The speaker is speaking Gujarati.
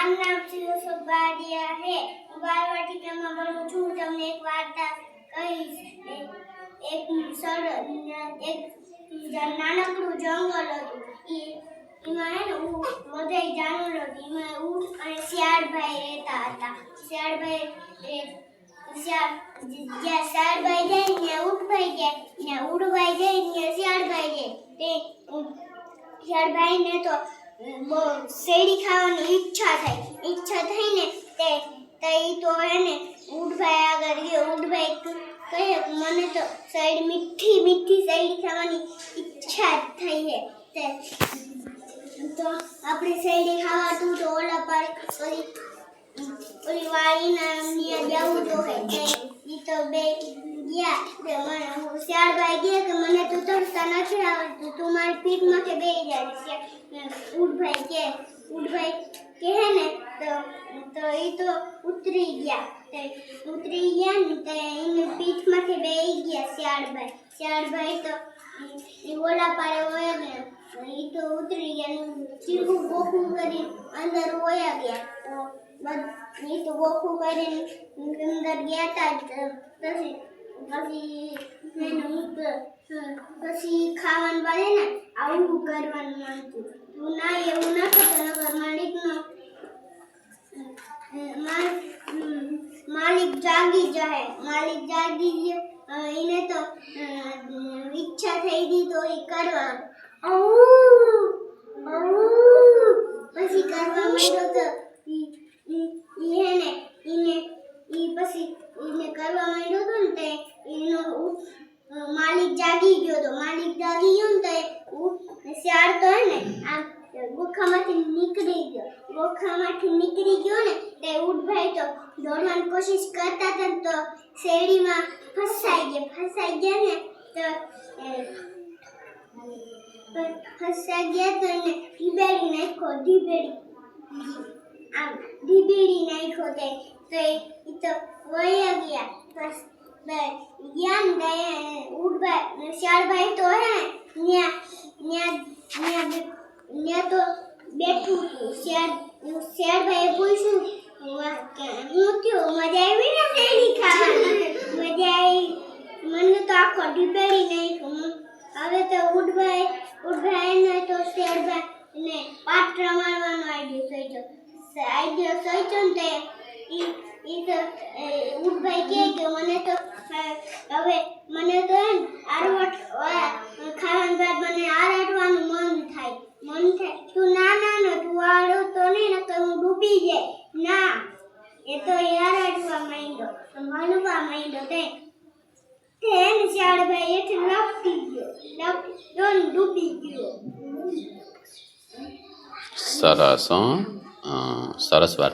મારું નામ શિવસુખ બારિયા છે. હું બાલવાટિકામાં ભણું છું. તમને એક વાર્તા કહીશ. એક નાનકડું જંગલ હતું. એમાં હે ને બધા જાનવરો હતા. એમાં ઊંટ અને શિયાળભાઈ રહેતા હતા. જ્યાં શિયાળભાઈ જાય ત્યાં ઊંટભાઈ જાય, ત્યાં ઊંટભાઈ જાય ત્યાં શિયાળભાઈ જાય. શિયાળભાઈને તો બહુ શેરડી ખાવાની ઈચ્છા થઈને તે તો એને ઊંટભાઈ આગળ ગયો. ઊંટભાઈ કહે મને તો મીઠી શેરડી ખાવાની ઈચ્છા થઈ છે. તો આપણે શેરડી ખાવા તું તો ઓલા પર ઓલી વાળીના ત્યાં જવું જોઈએ. એ તો બે ગયા. શિયાળભાઈ ગયા કે મને તો તરતા નથી આવડતું, તું મારી પીઠ માથે બેસી જાય. ઊંટભાઈ કહે ને તો એ તો ઉતરી ગયા ને તો એને પીઠ માથે બેસી ગયા. શિયાળભાઈ તો ઓલા પારે વયા ગયા. એ તો ઉતરી ગયા. ચીખું બોખું કરી અંદર વયા ગયા. એ તો બોખું કરીને અંદર ગયા હતા. પછી ખાવાનું બને ને આવું કરવાનું માંગતું. તું ના એવું ના કરતો નગર માલિક જાગી જાય. એને તો ઈચ્છા થઈ ગઈ તો એ કરવા પછી કરવા માંડ્યો તો એને કરવા માંડ્યો તો ને તે એનો માલિક જાગી ગયો તો. ને તે શિયાળ તો હે ને આમ ગોખામાંથી નીકળી ગયો ને તે ઊંટભાઈ તો દોડવાની કોશિશ કરતા હતા તો શેરડીમાં ફસાઈ ગયા ને તો એને ઢીબેડી નાખ્યો. તે તો વયા ગયા. શિયાળભાઈ તો હે ન્યા તો બેઠું હતું. શિયાળભાઈએ પૂછ્યું હું થયું, મજા આવી ને શેરડી ખાવાની? મજા આવી. મને તો આખો ઢીબેડી નાખ્યો. હવે તો ઊંટભાઈને તો શિયાળભાઈને પાટ રમાડવાનો આઈડિયો સોચ્યો ને તે ઊંટભાઈ કહે કે મને તો હવે મને તો ખાવાનું બાદ મને આરડવાનું મન થાય. તું ના તું આડો તો નહીં ને હું ડૂબી જાય. ના, એ તો આરડવા માંડ્યો, મળવા માંડ્યો. તે શિયાળભાઈ એટલે લપટી ગયો, ડૂબી ગયો. સરસ વાત.